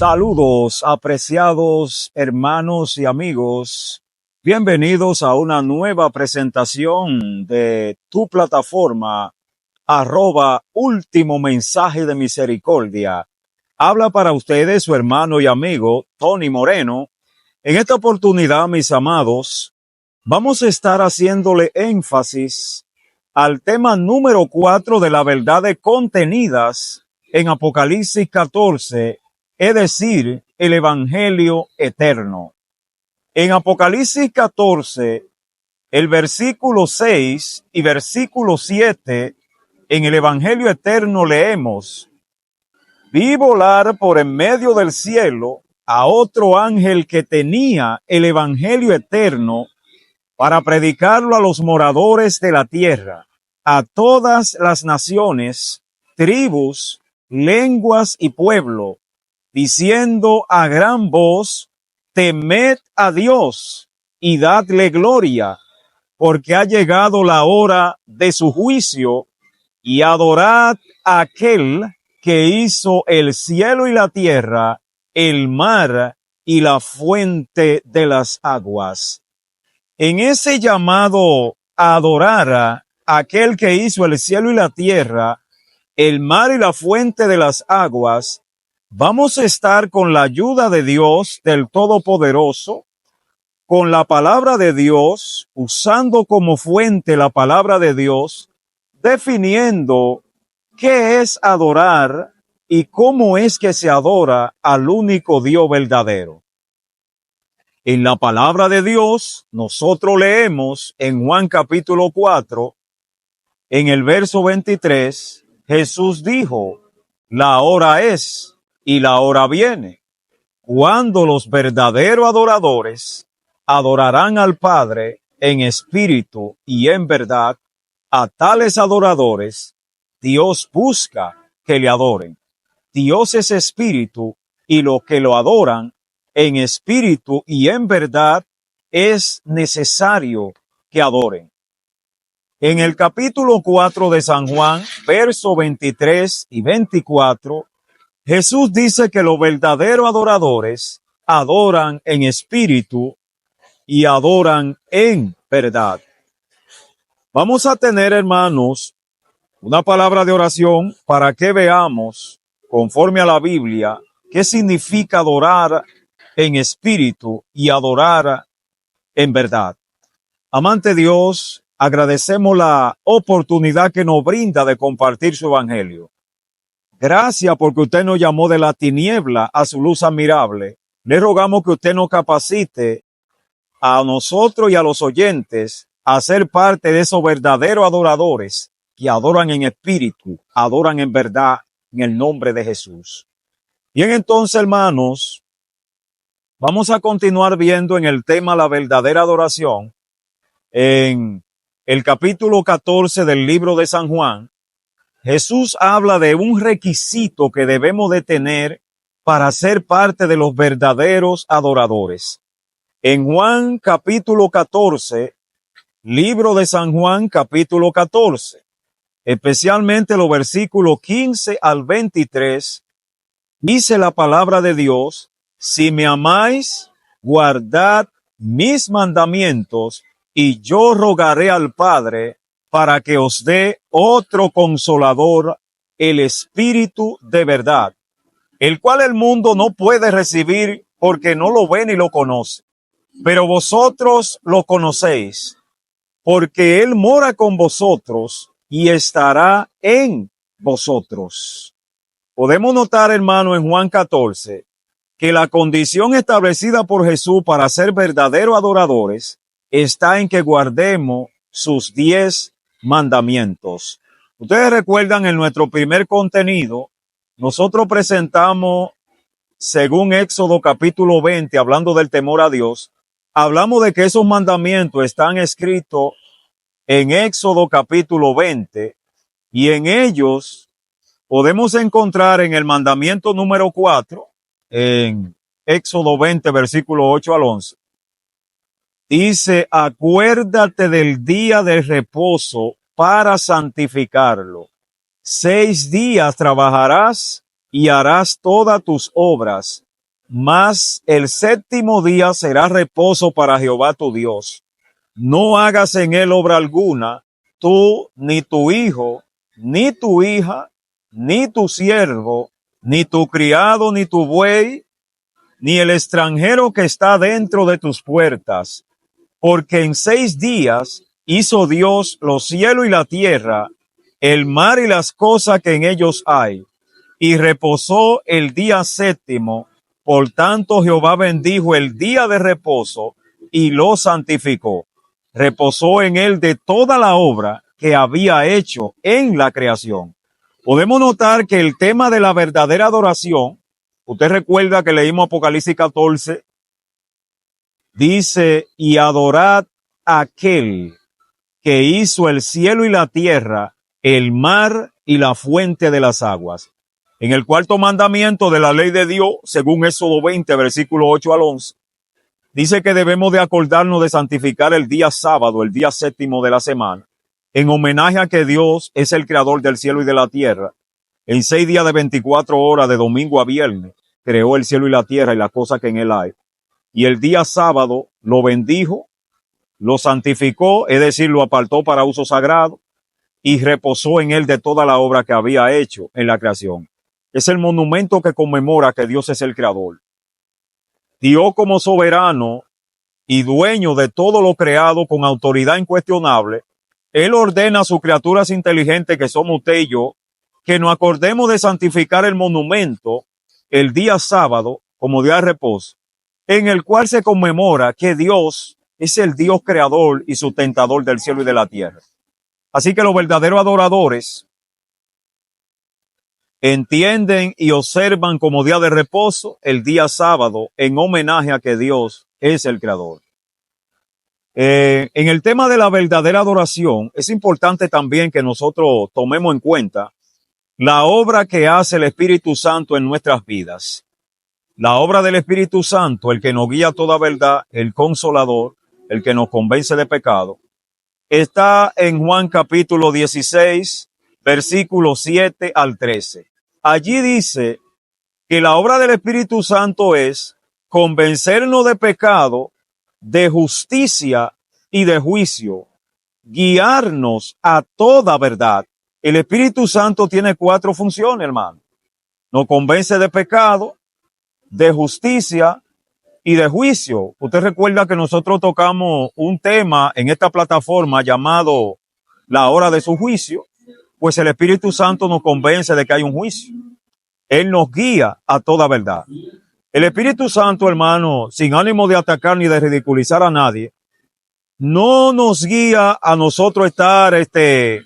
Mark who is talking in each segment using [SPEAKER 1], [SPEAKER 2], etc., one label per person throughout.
[SPEAKER 1] Saludos, apreciados hermanos y amigos. Bienvenidos a una nueva presentación de tu plataforma, @Último Mensaje de Misericordia. Habla para ustedes su hermano y amigo Tony Moreno. En esta oportunidad, mis amados, vamos a estar haciéndole énfasis al tema número 4 de las verdades contenidas en Apocalipsis 14, es decir, el Evangelio eterno. En Apocalipsis 14, el versículo 6 y versículo 7, en el Evangelio eterno leemos: vi volar por en medio del cielo a otro ángel que tenía el Evangelio eterno para predicarlo a los moradores de la tierra, a todas las naciones, tribus, lenguas y pueblo, diciendo a gran voz: temed a Dios y dadle gloria, porque ha llegado la hora de su juicio, y adorad a aquel que hizo el cielo y la tierra, el mar y la fuente de las aguas. En ese llamado a adorar a aquel que hizo el cielo y la tierra, el mar y la fuente de las aguas, vamos a estar con la ayuda de Dios, del Todopoderoso, con la palabra de Dios, usando como fuente la palabra de Dios, definiendo qué es adorar y cómo es que se adora al único Dios verdadero. En la palabra de Dios, nosotros leemos en Juan capítulo 4, en el verso 23, Jesús dijo: la hora es y la hora viene, cuando los verdaderos adoradores adorarán al Padre en espíritu y en verdad. A tales adoradores Dios busca que le adoren. Dios es espíritu, y los que lo adoran en espíritu y en verdad es necesario que adoren. En el capítulo 4 de San Juan, verso 23 y 24, Jesús dice que los verdaderos adoradores adoran en espíritu y adoran en verdad. Vamos a tener, hermanos, una palabra de oración para que veamos, conforme a la Biblia, qué significa adorar en espíritu y adorar en verdad. Amante Dios, agradecemos la oportunidad que nos brinda de compartir su evangelio. Gracias porque usted nos llamó de la tiniebla a su luz admirable. Le rogamos que usted nos capacite a nosotros y a los oyentes a ser parte de esos verdaderos adoradores que adoran en espíritu, adoran en verdad, en el nombre de Jesús. Bien, entonces, hermanos, vamos a continuar viendo en el tema la verdadera adoración. En el capítulo 14 del libro de San Juan, Jesús habla de un requisito que debemos de tener para ser parte de los verdaderos adoradores. En Juan capítulo 14, libro de San Juan capítulo 14, especialmente los versículos 15 al 23, dice la palabra de Dios: si me amáis, guardad mis mandamientos, y yo rogaré al Padre para que os dé otro consolador, el Espíritu de verdad, el cual el mundo no puede recibir porque no lo ve ni lo conoce. Pero vosotros lo conocéis, porque Él mora con vosotros y estará en vosotros. Podemos notar, hermano, en Juan 14, que la condición establecida por Jesús para ser verdaderos adoradores está en que guardemos sus 10 mandamientos. Ustedes recuerdan, en nuestro primer contenido, nosotros presentamos, según Éxodo capítulo 20, hablando del temor a Dios, hablamos de que esos mandamientos están escritos en Éxodo capítulo 20, y en ellos podemos encontrar en el mandamiento número 4, en Éxodo 20, versículo 8 al 11, dice: acuérdate del día del reposo para santificarlo. 6 días trabajarás y harás todas tus obras, Mas el séptimo día será reposo para Jehová tu Dios. No hagas en él obra alguna, tú, ni tu hijo, ni tu hija, ni tu siervo, ni tu criado, ni tu buey, ni el extranjero que está dentro de tus puertas. Porque en 6 días hizo Dios los cielos y la tierra, el mar y las cosas que en ellos hay, y reposó el día séptimo. Por tanto, Jehová bendijo el día de reposo y lo santificó. Reposó en él de toda la obra que había hecho en la creación. Podemos notar que el tema de la verdadera adoración, usted recuerda que leímos Apocalipsis 14, dice, y adorad a aquel que hizo el cielo y la tierra, el mar y la fuente de las aguas. En el cuarto mandamiento de la ley de Dios, según Éxodo 20, versículo 8 al 11, dice que debemos de acordarnos de santificar el día sábado, el día séptimo de la semana, en homenaje a que Dios es el creador del cielo y de la tierra. En 6 días de 24 horas, de domingo a viernes, creó el cielo y la tierra y las cosas que en él hay. Y el día sábado lo bendijo, lo santificó, es decir, lo apartó para uso sagrado, y reposó en él de toda la obra que había hecho en la creación. Es el monumento que conmemora que Dios es el creador. Dios, como soberano y dueño de todo lo creado con autoridad incuestionable, él ordena a sus criaturas inteligentes, que somos usted y yo, que nos acordemos de santificar el monumento el día sábado como día de reposo, en el cual se conmemora que Dios es el Dios creador y sustentador del cielo y de la tierra. Así que los verdaderos adoradores entienden y observan como día de reposo el día sábado, en homenaje a que Dios es el creador. En el tema de la verdadera adoración, es importante también que nosotros tomemos en cuenta la obra que hace el Espíritu Santo en nuestras vidas. La obra del Espíritu Santo, el que nos guía a toda verdad, el consolador, el que nos convence de pecado, está en Juan capítulo 16, versículos 7 al 13. Allí dice que la obra del Espíritu Santo es convencernos de pecado, de justicia y de juicio, guiarnos a toda verdad. El Espíritu Santo tiene 4 funciones, hermano. Nos convence de pecado, de justicia y de juicio. Usted recuerda que nosotros tocamos un tema en esta plataforma llamado la hora de su juicio. Pues el Espíritu Santo nos convence de que hay un juicio. Él nos guía a toda verdad. El Espíritu Santo, hermano, sin ánimo de atacar ni de ridiculizar a nadie, no nos guía a nosotros estar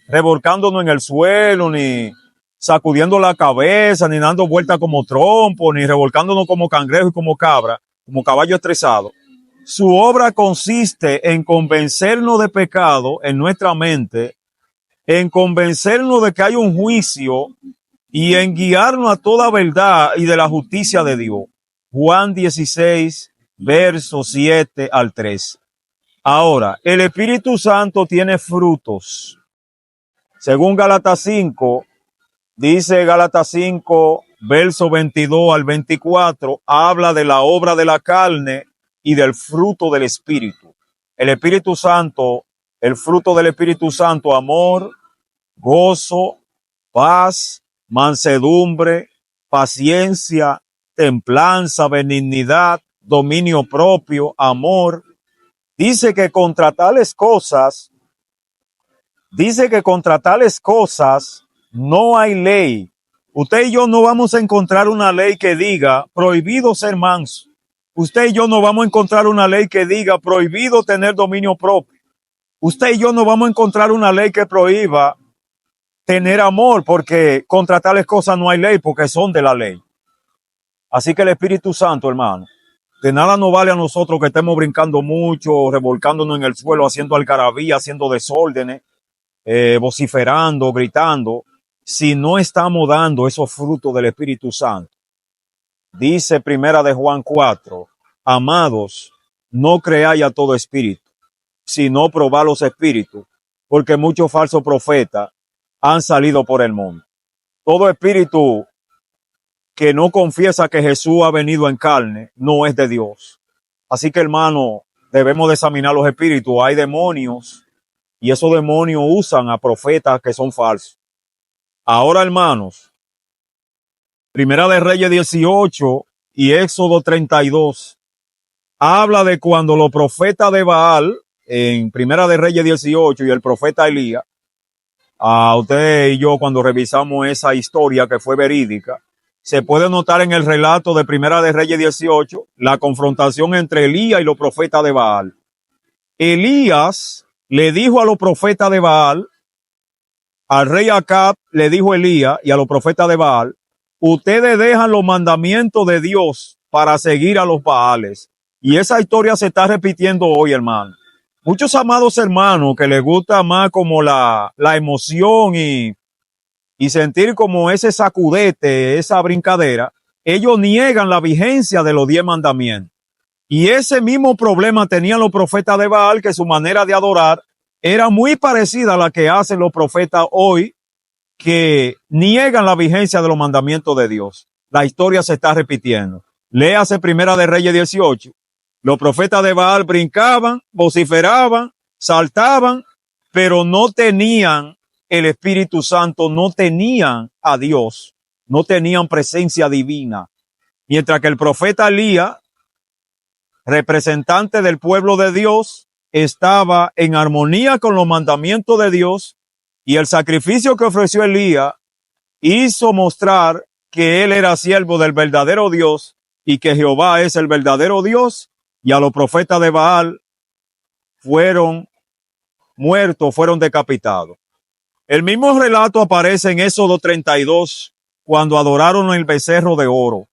[SPEAKER 1] revolcándonos en el suelo, ni sacudiendo la cabeza, ni dando vueltas como trompo, ni revolcándonos como cangrejo y como cabra, como caballo estresado. Su obra consiste en convencernos de pecado en nuestra mente, en convencernos de que hay un juicio y en guiarnos a toda verdad y de la justicia de Dios. Juan 16, versos 7 al 13. Ahora, el Espíritu Santo tiene frutos. Según Gálatas 5, dice Gálatas 5, verso 22 al 24, habla de la obra de la carne y del fruto del Espíritu. El Espíritu Santo, el fruto del Espíritu Santo, amor, gozo, paz, mansedumbre, paciencia, templanza, benignidad, dominio propio, amor. Dice que contra tales cosas no hay ley. Usted y yo no vamos a encontrar una ley que diga prohibido ser manso. Usted y yo no vamos a encontrar una ley que diga prohibido tener dominio propio. Usted y yo no vamos a encontrar una ley que prohíba tener amor, porque contra tales cosas no hay ley, porque son de la ley. Así que el Espíritu Santo, hermano, de nada nos vale a nosotros que estemos brincando mucho, revolcándonos en el suelo, haciendo algarabía, haciendo desórdenes, vociferando, gritando, si no estamos dando esos frutos del Espíritu Santo. Dice Primera de Juan 4, amados, no creáis a todo espíritu, sino probad los espíritus, porque muchos falsos profetas han salido por el mundo. Todo espíritu que no confiesa que Jesús ha venido en carne, no es de Dios. Así que, hermano, debemos de examinar los espíritus. Hay demonios y esos demonios usan a profetas que son falsos. Ahora, hermanos, Primera de Reyes 18 y Éxodo 32 habla de cuando los profetas de Baal, en Primera de Reyes 18 y el profeta Elías, a usted y yo cuando revisamos esa historia que fue verídica, se puede notar en el relato de Primera de Reyes 18 la confrontación entre Elías y los profetas de Baal. Elías le dijo a los profetas de Baal, al rey Acab le dijo Elías y a los profetas de Baal, ustedes dejan los mandamientos de Dios para seguir a los Baales. Y esa historia se está repitiendo hoy, hermano. Muchos amados hermanos que les gusta más como la emoción y sentir como ese sacudete, esa brincadera, ellos niegan la vigencia de los 10 mandamientos. Y ese mismo problema tenían los profetas de Baal, que su manera de adorar era muy parecida a la que hacen los profetas hoy, que niegan la vigencia de los mandamientos de Dios. La historia se está repitiendo. Léase Primera de Reyes 18. Los profetas de Baal brincaban, vociferaban, saltaban, pero no tenían el Espíritu Santo, no tenían a Dios, no tenían presencia divina. Mientras que el profeta Elías, representante del pueblo de Dios, estaba en armonía con los mandamientos de Dios, y el sacrificio que ofreció Elías hizo mostrar que él era siervo del verdadero Dios y que Jehová es el verdadero Dios, y a los profetas de Baal fueron muertos, fueron decapitados. El mismo relato aparece en Éxodo 32, cuando adoraron el becerro de oro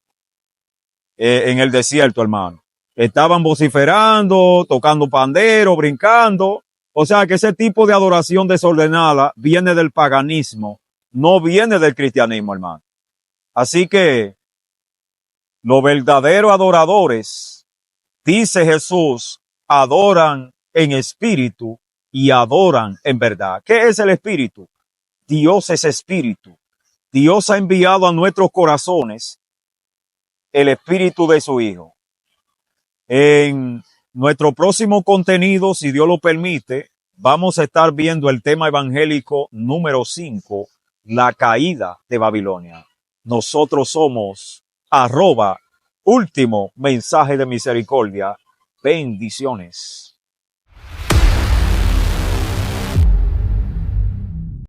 [SPEAKER 1] en el desierto, hermano. Estaban vociferando, tocando pandero, brincando. O sea que ese tipo de adoración desordenada viene del paganismo, no viene del cristianismo, hermano. Así que los verdaderos adoradores, dice Jesús, adoran en espíritu y adoran en verdad. ¿Qué es el espíritu? Dios es espíritu. Dios ha enviado a nuestros corazones el espíritu de su Hijo. En nuestro próximo contenido, si Dios lo permite, vamos a estar viendo el tema evangélico número 5, la caída de Babilonia. Nosotros somos @último mensaje de misericordia. Bendiciones.